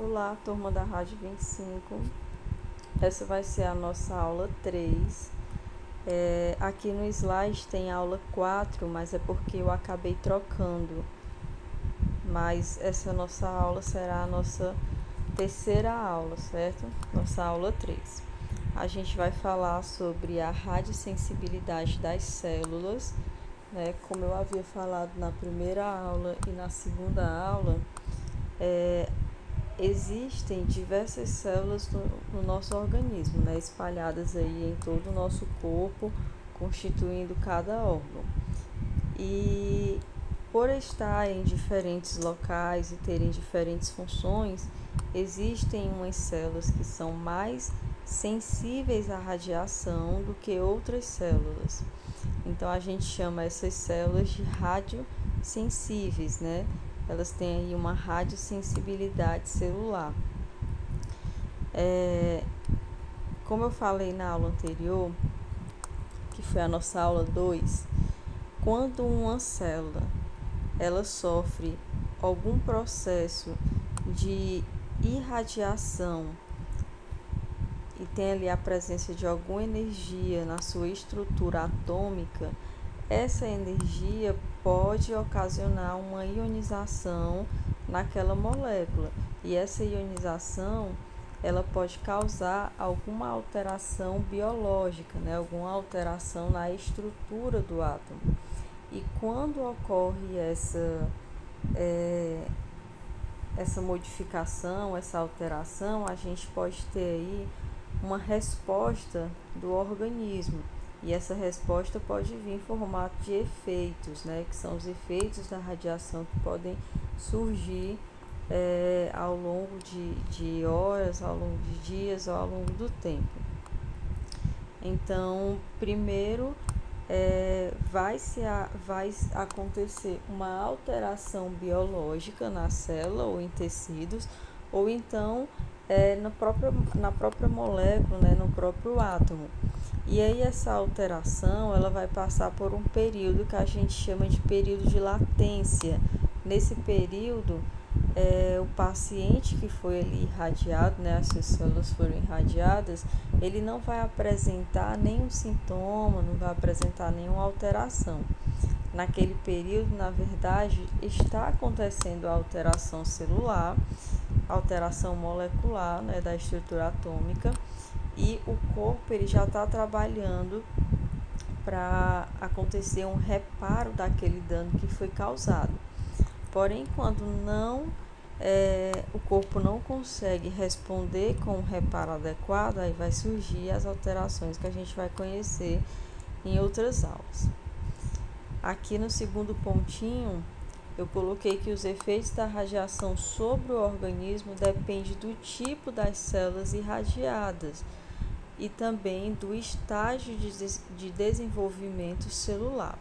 Olá, turma da Rádio 25. Essa vai ser a nossa aula 3. Aqui no slide tem aula 4, mas é porque eu acabei trocando. Mas essa nossa aula será a nossa terceira aula, certo? Nossa aula 3. A gente vai falar sobre a radiosensibilidade das células, né? Como eu havia falado na primeira aula e na segunda aula, existem diversas células no nosso organismo, né, espalhadas aí em todo o nosso corpo, constituindo cada órgão. E por estar em diferentes locais e terem diferentes funções, existem umas células que são mais sensíveis à radiação do que outras células. Então a gente chama essas células de radiosensíveis, né? Elas têm aí uma radiosensibilidade celular. Como eu falei na aula anterior, que foi a nossa aula 2, quando uma célula ela sofre algum processo de irradiação e tem ali a presença de alguma energia na sua estrutura atômica, essa energia pode ocasionar uma ionização naquela molécula, e essa ionização ela pode causar alguma alteração biológica, né? Alguma alteração na estrutura do átomo. E quando ocorre essa modificação, essa alteração, a gente pode ter aí uma resposta do organismo. E essa resposta pode vir em formato de efeitos, né? Que são os efeitos da radiação que podem surgir ao longo de horas, ao longo de dias ou ao longo do tempo. Então, primeiro vai acontecer uma alteração biológica na célula ou em tecidos, ou então na própria molécula, né, no próprio átomo. E aí essa alteração ela vai passar por um período que a gente chama de período de latência. Nesse período, o paciente que foi ali irradiado, né, as suas células foram irradiadas, ele não vai apresentar nenhum sintoma, não vai apresentar nenhuma alteração. Naquele período, na verdade, está acontecendo a alteração celular, alteração molecular, né, da estrutura atômica, e o corpo ele já está trabalhando para acontecer um reparo daquele dano que foi causado. Porém, quando o corpo não consegue responder com um reparo adequado, aí vai surgir as alterações que a gente vai conhecer em outras aulas. Aqui no segundo pontinho, eu coloquei que os efeitos da radiação sobre o organismo dependem do tipo das células irradiadas e também do estágio de desenvolvimento celular.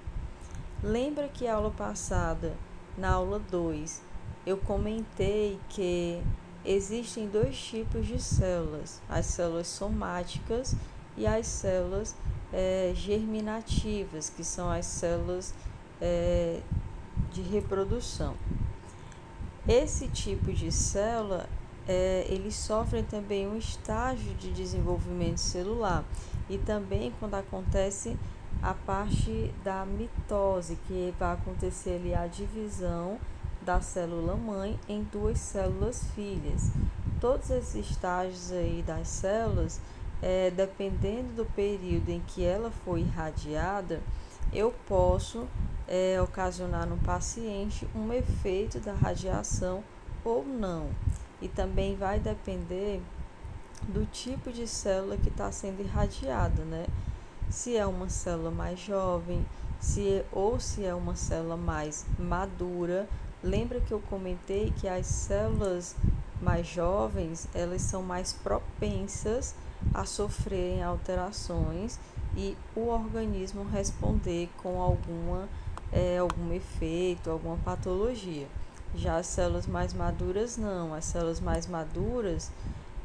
Lembra que a aula passada, na aula 2, eu comentei que existem dois tipos de células, as células somáticas e as células germinativas, que são as células de reprodução. Esse tipo de célula, eles sofrem também um estágio de desenvolvimento celular, e também quando acontece a parte da mitose, que vai acontecer ali a divisão da célula mãe em duas células filhas. Todos esses estágios aí das células, dependendo do período em que ela foi irradiada, eu posso ocasionar no paciente um efeito da radiação ou não. E também vai depender do tipo de célula que está sendo irradiada, né? Se é uma célula mais jovem, se é uma célula mais madura. Lembra que eu comentei que as células mais jovens, elas são mais propensas a sofrerem alterações e o organismo responder com algum efeito, alguma patologia. Já as células mais maduras não. As células mais maduras,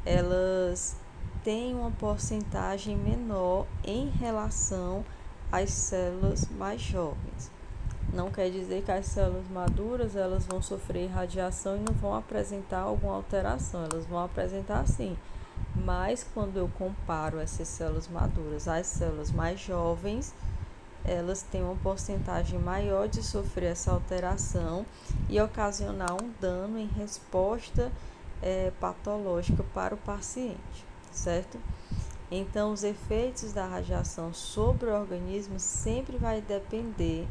elas têm uma porcentagem menor em relação às células mais jovens. Não quer dizer que as células maduras elas vão sofrer radiação e não vão apresentar alguma alteração, elas vão apresentar sim. Mas quando eu comparo essas células maduras às células mais jovens, elas têm uma porcentagem maior de sofrer essa alteração e ocasionar um dano em resposta patológica para o paciente, certo? Então, os efeitos da radiação sobre o organismo sempre vai depender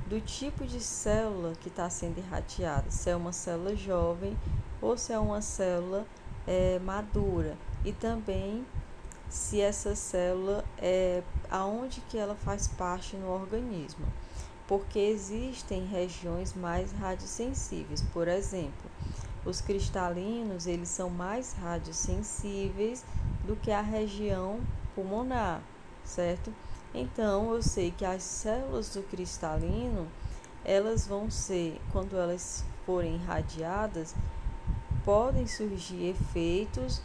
do tipo de célula que está sendo irradiada, se é uma célula jovem ou se é uma célula madura, e também se essa célula aonde que ela faz parte no organismo, porque existem regiões mais radiosensíveis. Por exemplo, os cristalinos eles são mais radiosensíveis do que a região pulmonar, certo? Então, eu sei que as células do cristalino, elas vão ser, quando elas forem irradiadas, podem surgir efeitos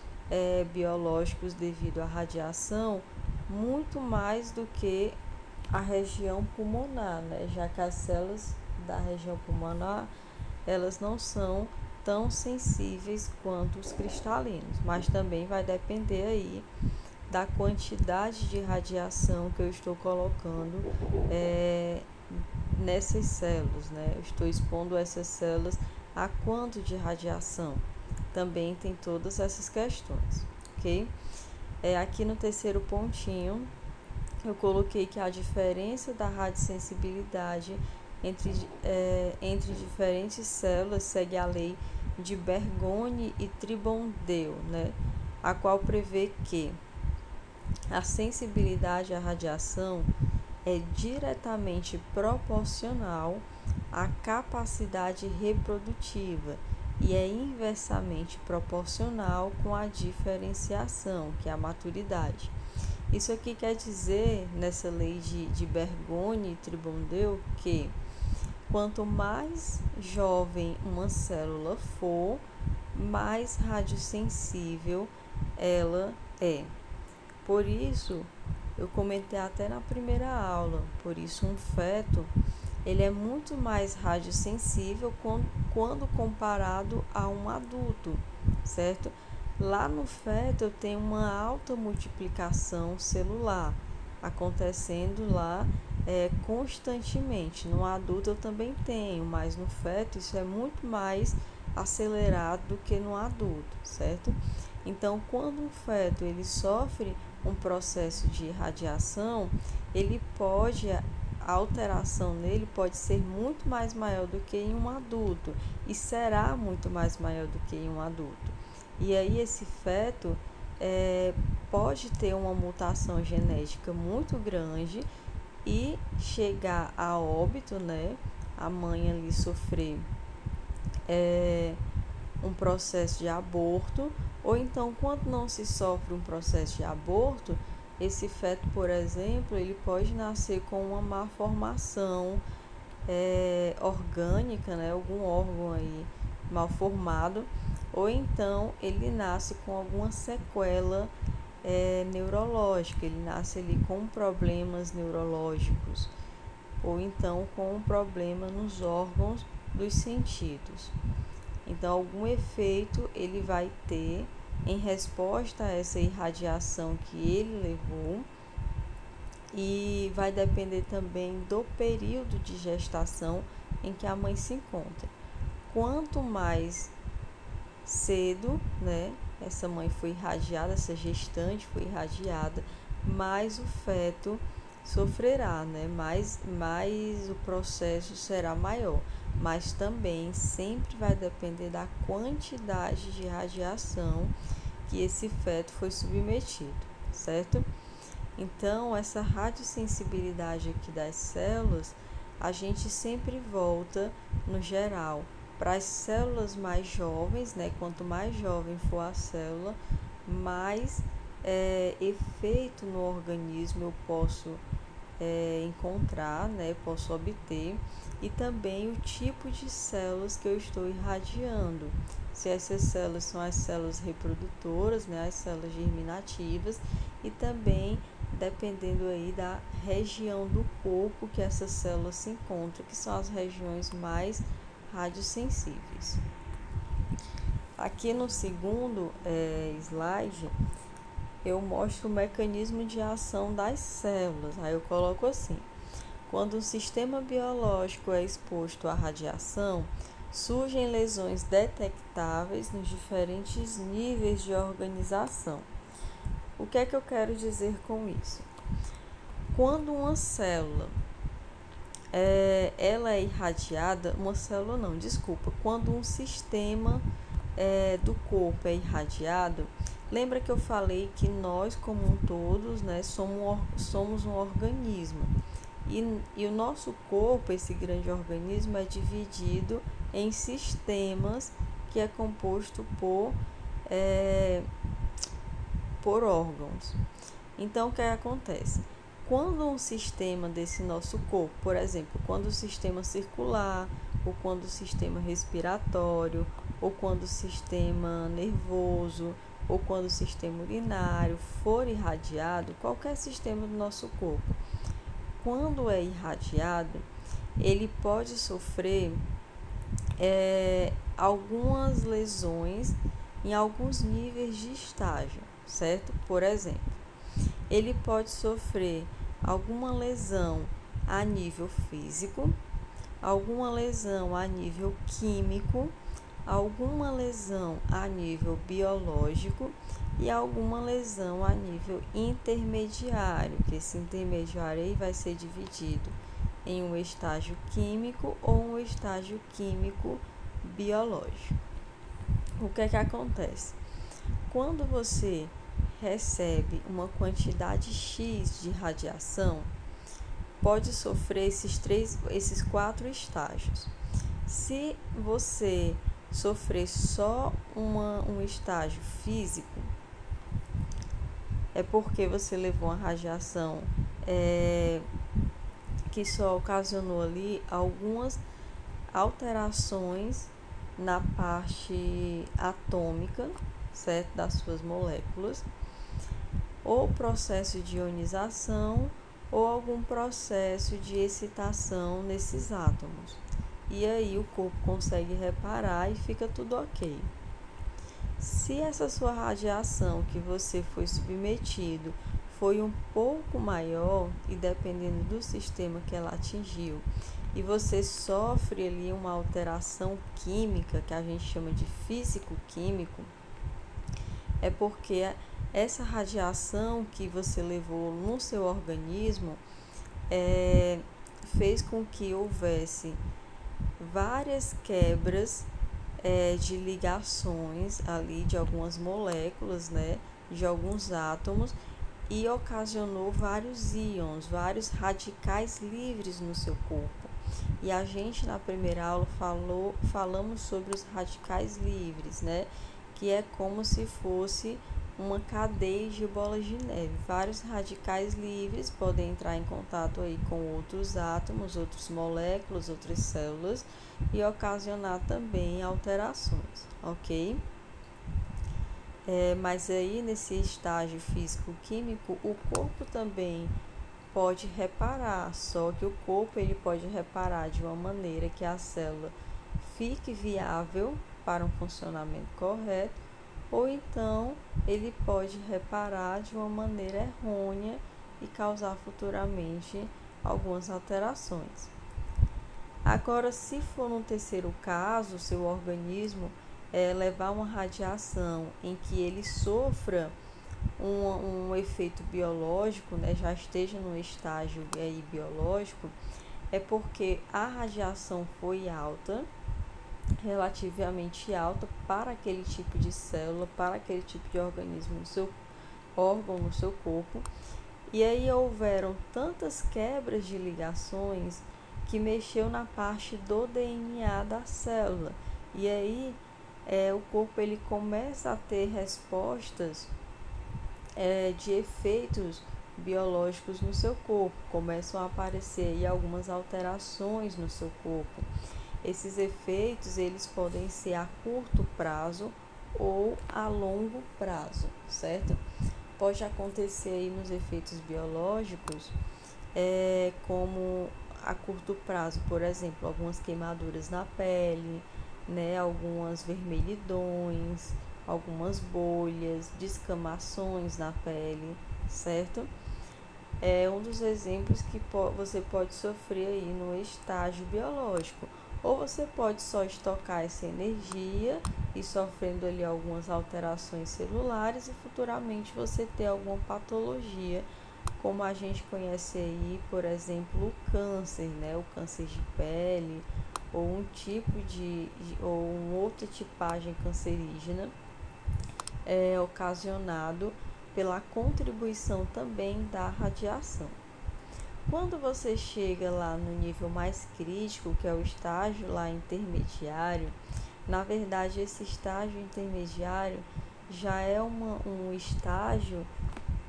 biológicos devido à radiação muito mais do que a região pulmonar, né? Já que as células da região pulmonar, elas não são tão sensíveis quanto os cristalinos, mas também vai depender aí da quantidade de radiação que eu estou colocando nessas células, né? Eu estou expondo essas células a quanto de radiação. Também tem todas essas questões, ok? Aqui no terceiro pontinho, eu coloquei que a diferença da radiosensibilidade entre diferentes células segue a lei de Bergoni e Tribondeu, né? A qual prevê que a sensibilidade à radiação é diretamente proporcional à capacidade reprodutiva e é inversamente proporcional com a diferenciação, que é a maturidade. Isso aqui quer dizer, nessa lei de Bergoni e Tribondeu, que quanto mais jovem uma célula for, mais radiosensível ela é. Por isso, eu comentei até na primeira aula, por isso um feto ele é muito mais radiosensível quando comparado a um adulto, certo? Lá no feto eu tenho uma alta multiplicação celular acontecendo lá constantemente. No adulto eu também tenho, mas no feto isso é muito mais acelerado do que no adulto, certo? Então, quando um feto ele sofre um processo de radiação, a alteração nele pode ser muito mais maior do que em um adulto e será muito mais maior do que em um adulto. E aí esse feto pode ter uma mutação genética muito grande e chegar a óbito, né? A mãe ali sofrer um processo de aborto, ou então quando não se sofre um processo de aborto, esse feto, por exemplo, ele pode nascer com uma malformação orgânica, né? Algum órgão aí mal formado, ou então ele nasce com alguma sequela neurológica, ele nasce ali com problemas neurológicos, ou então com um problema nos órgãos dos sentidos. Então, algum efeito ele vai ter em resposta a essa irradiação que ele levou, e vai depender também do período de gestação em que a mãe se encontra. Quanto mais cedo, né, essa mãe foi irradiada, essa gestante foi irradiada, mais o feto sofrerá, né, mais o processo será maior. Mas também sempre vai depender da quantidade de radiação que esse feto foi submetido, certo? Então, essa radiosensibilidade aqui das células, a gente sempre volta, no geral, para as células mais jovens, né? Quanto mais jovem for a célula, mais efeito no organismo eu posso encontrar, né? Posso obter, e também o tipo de células que eu estou irradiando. Se essas células são as células reprodutoras, né? As células germinativas, e também dependendo aí da região do corpo que essa célula se encontra, que são as regiões mais radiosensíveis. Aqui no segundo slide, eu mostro o mecanismo de ação das células. Aí eu coloco assim: quando um sistema biológico é exposto à radiação, surgem lesões detectáveis nos diferentes níveis de organização. O que é que eu quero dizer com isso? Quando uma célula ela é irradiada, quando um sistema do corpo é irradiado, lembra que eu falei que nós, como um todos, né, somos um organismo. E o nosso corpo, esse grande organismo, é dividido em sistemas que é composto por órgãos. Então, o que acontece? Quando um sistema desse nosso corpo, por exemplo, quando o sistema circular, ou quando o sistema respiratório, ou quando o sistema nervoso, ou quando o sistema urinário for irradiado, qualquer sistema do nosso corpo, quando é irradiado, ele pode sofrer algumas lesões em alguns níveis de estágio, certo? Por exemplo, ele pode sofrer alguma lesão a nível físico, alguma lesão a nível químico, alguma lesão a nível biológico e alguma lesão a nível intermediário, que esse intermediário aí vai ser dividido em um estágio químico ou um estágio químico biológico. O que é que acontece? Quando você recebe uma quantidade X de radiação, pode sofrer esses 4 estágios. Se você sofrer só um estágio físico, é porque você levou uma radiação que só ocasionou ali algumas alterações na parte atômica, certo, das suas moléculas, ou processo de ionização, ou algum processo de excitação nesses átomos. E aí o corpo consegue reparar e fica tudo ok. Se essa sua radiação que você foi submetido foi um pouco maior, e dependendo do sistema que ela atingiu, e você sofre ali uma alteração química, que a gente chama de físico-químico, é porque essa radiação que você levou no seu organismo fez com que houvesse várias quebras de ligações ali de algumas moléculas, né, de alguns átomos, e ocasionou vários íons, vários radicais livres no seu corpo. E a gente na primeira aula falamos sobre os radicais livres, né, que é como se fosse uma cadeia de bolas de neve. Vários radicais livres podem entrar em contato aí com outros átomos, outras moléculas, outras células e ocasionar também alterações, ok? Mas aí nesse estágio físico-químico, o corpo também pode reparar, só que o corpo ele pode reparar de uma maneira que a célula fique viável para um funcionamento correto, ou então ele pode reparar de uma maneira errônea e causar futuramente algumas alterações. Agora, se for no terceiro caso, o seu organismo levar uma radiação em que ele sofra um efeito biológico, né, já esteja no estágio aí biológico, é porque a radiação foi alta, relativamente alta para aquele tipo de célula, para aquele tipo de organismo no seu órgão, no seu corpo, e aí houveram tantas quebras de ligações que mexeu na parte do DNA da célula, e aí o corpo ele começa a ter respostas de efeitos biológicos no seu corpo, começam a aparecer aí algumas alterações no seu corpo. Esses efeitos eles podem ser a curto prazo ou a longo prazo, certo? pode acontecer aí nos efeitos biológicos, como a curto prazo, por exemplo, algumas queimaduras na pele, né, algumas vermelhidões, algumas bolhas, descamações na pele, certo? É um dos exemplos que você pode sofrer aí no estágio biológico. Ou você pode só estocar essa energia e sofrendo ali algumas alterações celulares e futuramente você ter alguma patologia, como a gente conhece aí, por exemplo, o câncer, né? O câncer de pele ou um tipo ou uma outra tipagem cancerígena ocasionado pela contribuição também da radiação. Quando você chega lá no nível mais crítico, que é o estágio lá intermediário, na verdade esse estágio intermediário já é um estágio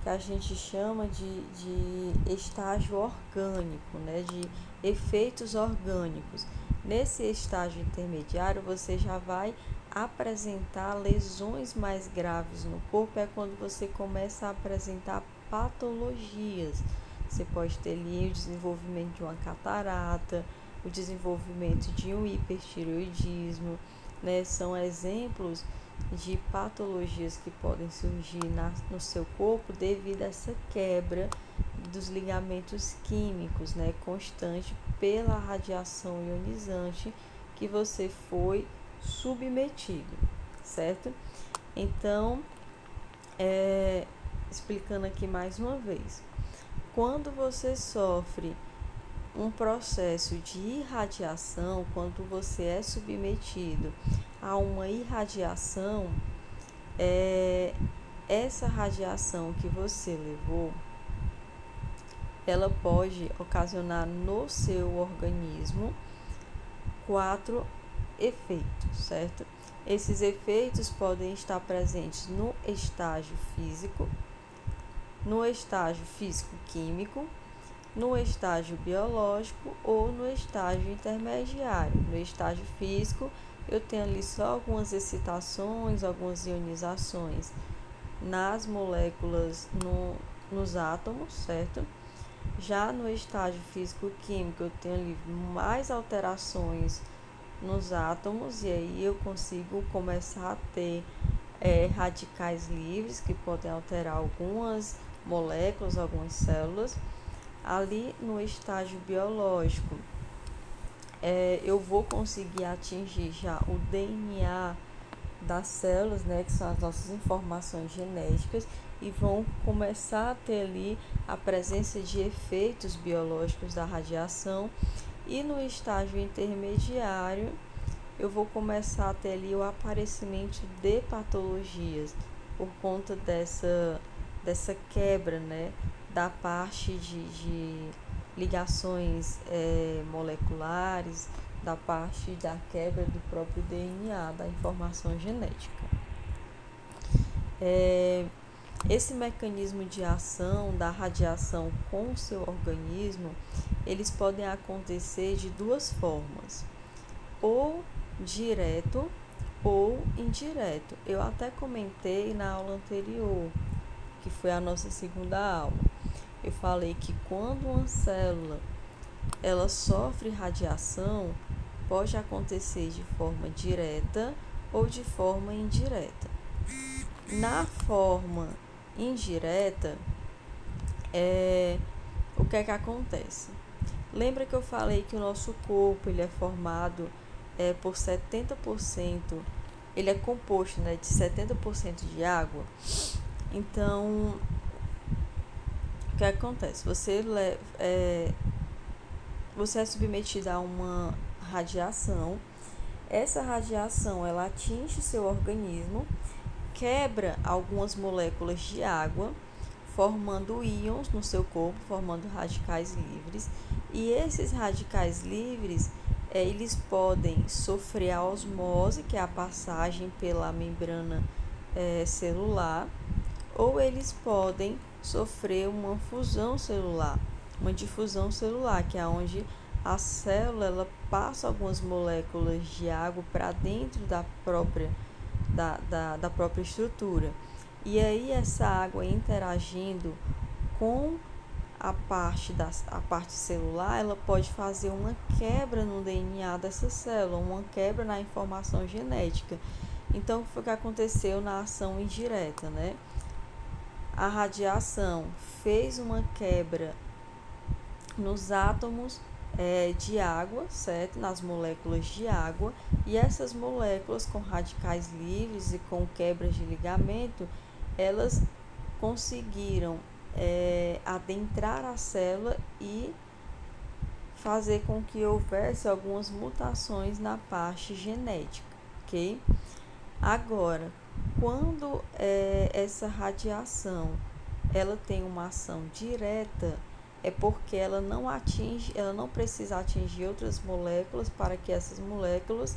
que a gente chama de estágio orgânico, né, de efeitos orgânicos. Nesse estágio intermediário você já vai apresentar lesões mais graves no corpo, é quando você começa a apresentar patologias. Você pode ter ali o desenvolvimento de uma catarata, o desenvolvimento de um hipertireoidismo, né? São exemplos de patologias que podem surgir no seu corpo devido a essa quebra dos ligamentos químicos, né? Constante pela radiação ionizante que você foi submetido, certo? Então, explicando aqui mais uma vez. Quando você sofre um processo de irradiação, quando você é submetido a uma irradiação, essa radiação que você levou, ela pode ocasionar no seu organismo 4 efeitos, certo? Esses efeitos podem estar presentes no estágio físico, no estágio físico-químico, no estágio biológico ou no estágio intermediário. No estágio físico, eu tenho ali só algumas excitações, algumas ionizações nas moléculas, nos átomos, certo? Já no estágio físico-químico, eu tenho ali mais alterações nos átomos e aí eu consigo começar a ter radicais livres que podem alterar algumas moléculas, algumas células. Ali no estágio biológico, eu vou conseguir atingir já o DNA das células, né, que são as nossas informações genéticas, e vão começar a ter ali a presença de efeitos biológicos da radiação. E no estágio intermediário, eu vou começar a ter ali o aparecimento de patologias por conta dessa quebra, né, da parte de ligações moleculares, da parte da quebra do próprio DNA, da informação genética. Esse mecanismo de ação da radiação com o seu organismo, eles podem acontecer de duas formas, ou direto ou indireto. Eu até comentei na aula anterior, que foi a nossa segunda aula. Eu falei que quando uma célula ela sofre radiação, pode acontecer de forma direta ou de forma indireta. Na forma indireta, o que é que acontece? Lembra que eu falei que o nosso corpo ele é formado por 70%, ele é composto, né, de 70% de água. Então, o que acontece? Você é submetido a uma radiação. Essa radiação ela atinge seu organismo, quebra algumas moléculas de água, formando íons no seu corpo, formando radicais livres. E esses radicais livres, eles podem sofrer a osmose, que é a passagem pela membrana celular, ou eles podem sofrer uma fusão celular, uma difusão celular, que é onde a célula ela passa algumas moléculas de água para dentro da própria estrutura. E aí essa água interagindo com a parte celular, ela pode fazer uma quebra no DNA dessa célula, uma quebra na informação genética. Então, o que foi que aconteceu na ação indireta, né? A radiação fez uma quebra nos átomos de água, certo? Nas moléculas de água, e essas moléculas com radicais livres e com quebras de ligamento, elas conseguiram adentrar a célula e fazer com que houvesse algumas mutações na parte genética, ok? Agora, quando essa radiação ela tem uma ação direta, é porque ela não precisa atingir outras moléculas para que essas moléculas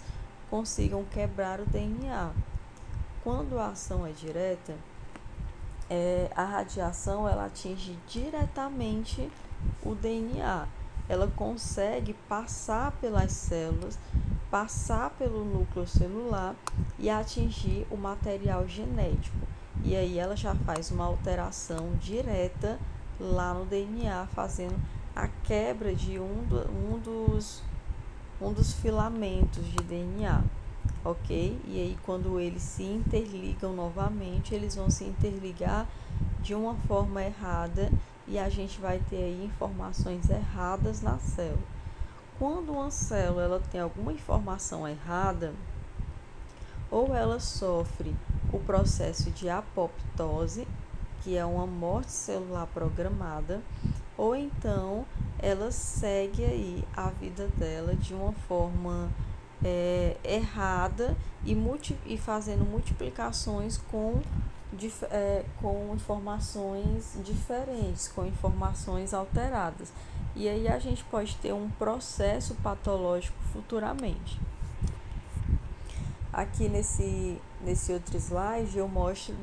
consigam quebrar o DNA. Quando a ação é direta, a radiação ela atinge diretamente o DNA. Ela consegue passar pelas células, passar pelo núcleo celular e atingir o material genético. E aí ela já faz uma alteração direta lá no DNA, fazendo a quebra de um dos filamentos de DNA, ok? E aí quando eles se interligam novamente, eles vão se interligar de uma forma errada e a gente vai ter aí informações erradas na célula. Quando uma célula ela tem alguma informação errada, ou ela sofre o processo de apoptose, que é uma morte celular programada, ou então ela segue aí a vida dela de uma forma errada e fazendo multiplicações com informações diferentes, com informações alteradas. E aí a gente pode ter um processo patológico futuramente. Aqui nesse outro slide eu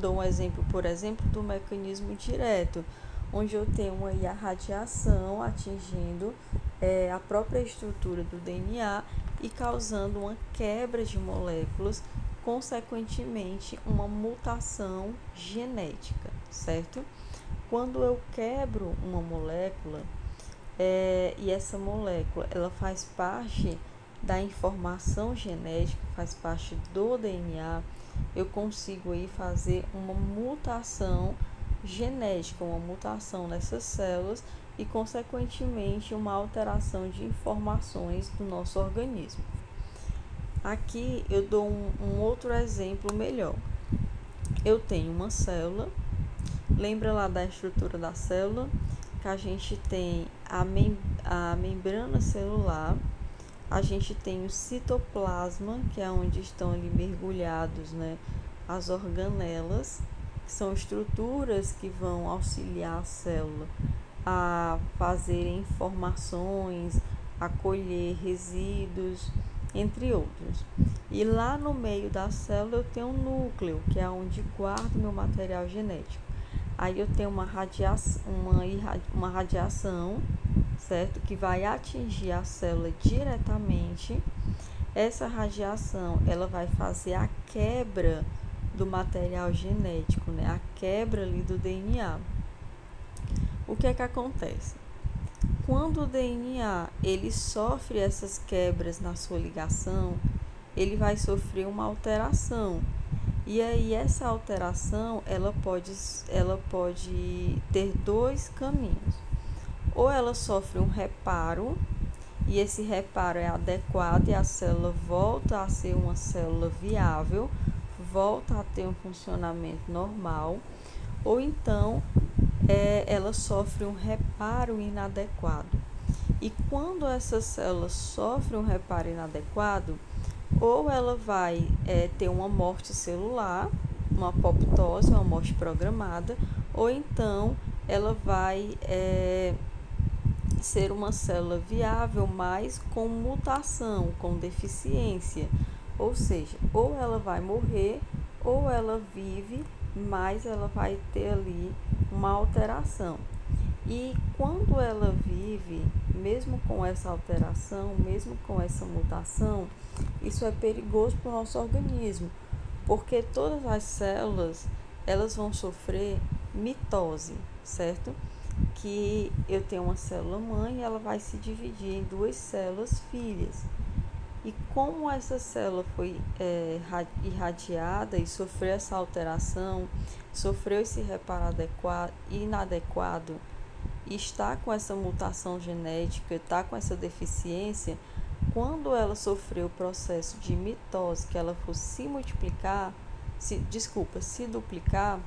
dou um exemplo, por exemplo, do mecanismo direto, onde eu tenho aí a radiação atingindo a própria estrutura do DNA e causando uma quebra de moléculas, consequentemente uma mutação genética, certo? Quando eu quebro uma molécula e essa molécula ela faz parte da informação genética, faz parte do DNA, eu consigo aí fazer uma mutação genética, uma mutação nessas células e, consequentemente, uma alteração de informações do nosso organismo. Aqui eu dou um outro exemplo melhor. Eu tenho uma célula, lembra lá da estrutura da célula, que a gente tem a membrana celular, a gente tem o citoplasma, que é onde estão ali mergulhados, né, as organelas, que são estruturas que vão auxiliar a célula a fazer informações, a colher resíduos, entre outros. E lá no meio da célula eu tenho um núcleo, que é onde guardo meu material genético. Aí eu tenho uma radiação, certo? Que vai atingir a célula diretamente. Essa radiação, ela vai fazer a quebra do material genético, né? A quebra ali do DNA. O que é que acontece? Quando o DNA ele sofre essas quebras na sua ligação, ele vai sofrer uma alteração. E aí essa alteração ela pode ter dois caminhos. Ou ela sofre um reparo, e esse reparo é adequado e a célula volta a ser uma célula viável, volta a ter um funcionamento normal, ou então ela sofre um reparo inadequado. E quando essa célula sofre um reparo inadequado, ou ela vai ter uma morte celular, uma apoptose, uma morte programada, ou então ela vai ser uma célula viável, mas com mutação, com deficiência. Ou seja, ou ela vai morrer, ou ela vive, mas ela vai ter ali uma alteração. E quando ela vive, mesmo com essa alteração, mesmo com essa mutação, isso é perigoso para o nosso organismo, porque todas as células elas vão sofrer mitose, certo? Que eu tenho uma célula mãe e ela vai se dividir em duas células filhas. E como essa célula foi irradiada e sofreu essa alteração, sofreu esse reparo inadequado, e está com essa mutação genética, está com essa deficiência, quando ela sofreu o processo de mitose, que ela for se duplicar,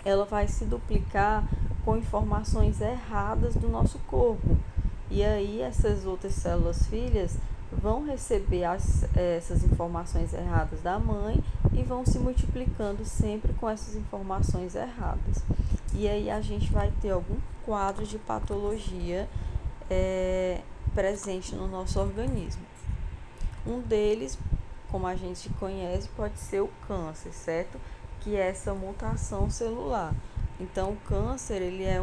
ela vai se duplicar com informações erradas do nosso corpo. E aí essas outras células filhas vão receber essas informações erradas da mãe e vão se multiplicando sempre com essas informações erradas. E aí a gente vai ter algum quadro de patologia presente no nosso organismo. Um deles, como a gente conhece, pode ser o câncer, certo? Que é essa mutação celular. Então, o câncer, ele é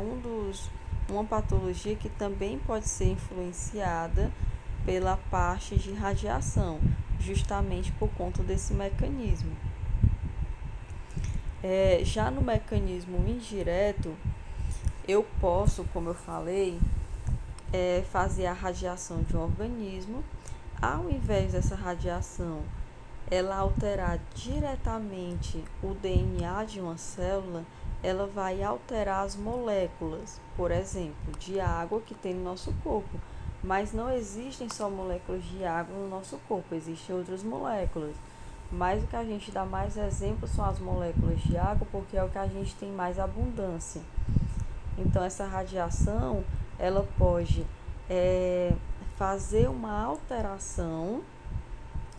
uma patologia que também pode ser influenciada pela parte de radiação, justamente por conta desse mecanismo. Já no mecanismo indireto, eu posso, como eu falei, fazer a radiação de um organismo. Ao invés dessa radiação ela alterar diretamente o DNA de uma célula, ela vai alterar as moléculas, por exemplo, de água que tem no nosso corpo. Mas não existem só moléculas de água no nosso corpo, existem outras moléculas. Mas o que a gente dá mais exemplo são as moléculas de água, porque é o que a gente tem mais abundância. Então, essa radiação, ela pode fazer uma alteração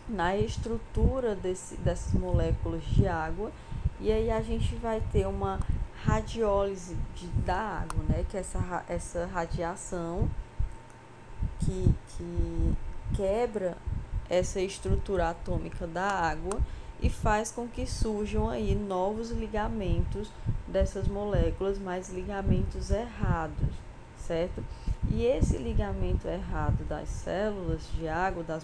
na estrutura dessas moléculas de água, e aí a gente vai ter uma radiólise da água, né? Que é essa radiação que quebra essa estrutura atômica da água e faz com que surjam aí novos ligamentos dessas moléculas, mas ligamentos errados, certo? E esse ligamento errado das células de água, das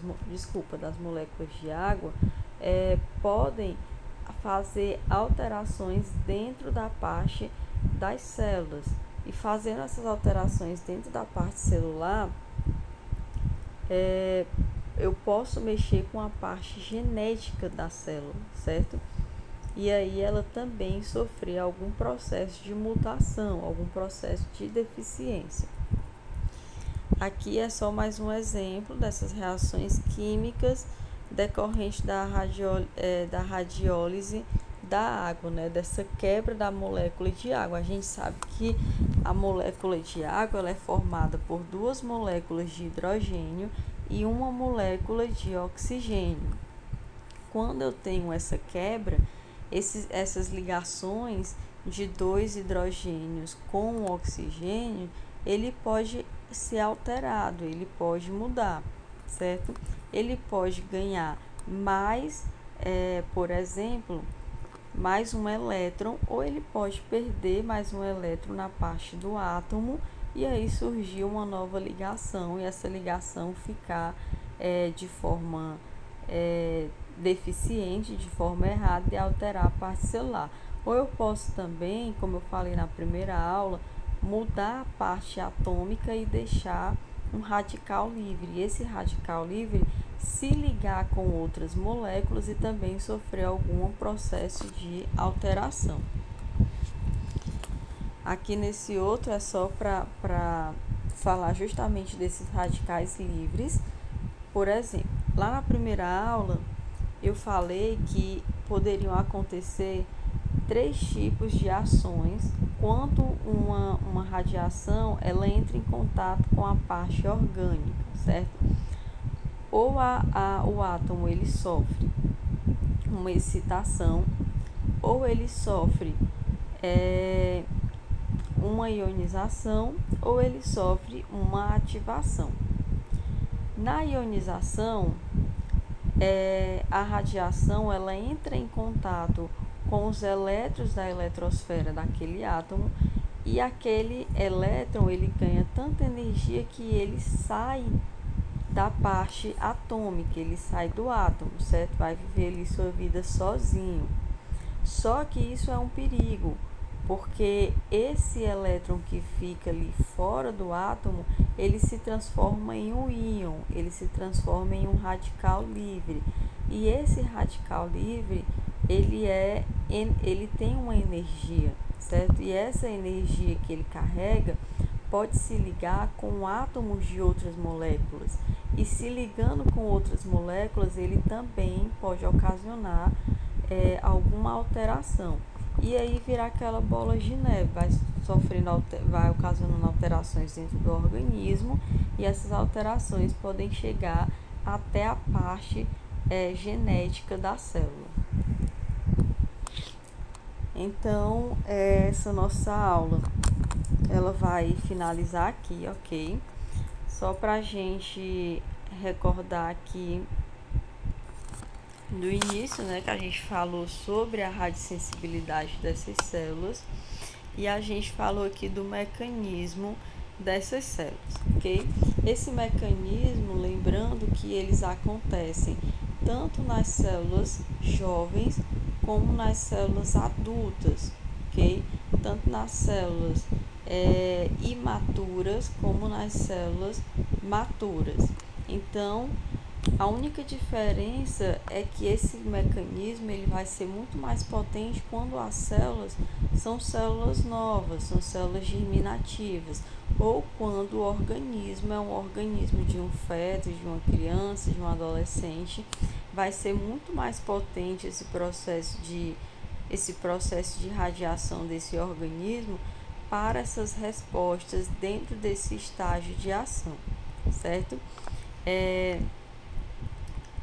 moléculas de água, podem fazer alterações dentro da parte das células. E fazendo essas alterações dentro da parte celular, eu posso mexer com a parte genética da célula, certo? E aí ela também sofrer algum processo de mutação, algum processo de deficiência. Aqui é só mais um exemplo dessas reações químicas decorrentes da radiólise da água, né? Dessa quebra da molécula de água. A gente sabe que a molécula de água ela é formada por duas moléculas de hidrogênio e uma molécula de oxigênio. Quando eu tenho essa quebra, essas ligações de dois hidrogênios com o oxigênio, ele pode ser alterado, ele pode mudar, certo? Ele pode ganhar mais, por exemplo, mais um elétron, ou ele pode perder mais um elétron na parte do átomo, e aí surgir uma nova ligação, e essa ligação ficar de forma deficiente, de forma errada, e alterar a parte celular. Ou eu posso também, como eu falei na primeira aula, mudar a parte atômica e deixar um radical livre. E esse radical livre se ligar com outras moléculas e também sofrer algum processo de alteração. Aqui nesse outro é só para falar justamente desses radicais livres. Por exemplo, lá na primeira aula eu falei que poderiam acontecer 3 tipos de ações quando uma radiação ela entra em contato com a parte orgânica, certo? Ou o átomo ele sofre uma excitação, ou ele sofre uma ionização, ou ele sofre uma ativação. Na ionização, a radiação ela entra em contato com os elétrons da eletrosfera daquele átomo, e aquele elétron ele ganha tanta energia que ele sai da parte atômica, ele sai do átomo, certo? Vai viver ali sua vida sozinho. Só que isso é um perigo, porque esse elétron que fica ali fora do átomo, ele se transforma em um íon, ele se transforma em um radical livre. E esse radical livre, ele tem uma energia, certo? E essa energia que ele carrega pode se ligar com átomos de outras moléculas. E se ligando com outras moléculas, ele também pode ocasionar alguma alteração. E aí virar aquela bola de neve, vai ocasionando alterações dentro do organismo, e essas alterações podem chegar até a parte genética da célula. Então, essa nossa aula, ela vai finalizar aqui, ok? Só para a gente recordar aqui do início, né, que a gente falou sobre a radiosensibilidade dessas células, e a gente falou aqui do mecanismo dessas células, ok? Esse mecanismo, lembrando que eles acontecem tanto nas células jovens como nas células adultas, ok? Tanto nas células imaturas como nas células maturas. Então, a única diferença é que esse mecanismo ele vai ser muito mais potente quando as células são células novas, são células germinativas, ou quando o organismo é um organismo de um feto, de uma criança, de um adolescente. Vai ser muito mais potente esse processo de radiação desse organismo para essas respostas dentro desse estágio de ação, certo?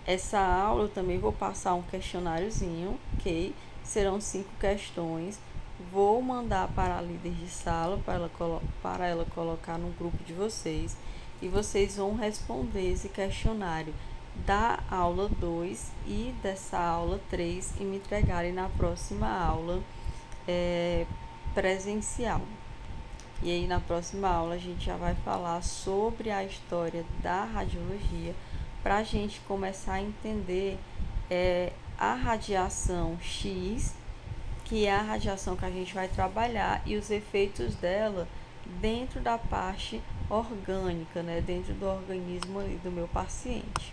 Essa aula eu também vou passar um questionáriozinho, ok? Serão 5 questões. Vou mandar para a líder de sala para ela colocar no grupo de vocês. E vocês vão responder esse questionário da aula 2 e dessa aula 3 e me entregarem na próxima aula presencial. E aí na próxima aula a gente já vai falar sobre a história da radiologia, para a gente começar a entender a radiação X, que é a radiação que a gente vai trabalhar, e os efeitos dela dentro da parte orgânica, né, dentro do organismo do meu paciente.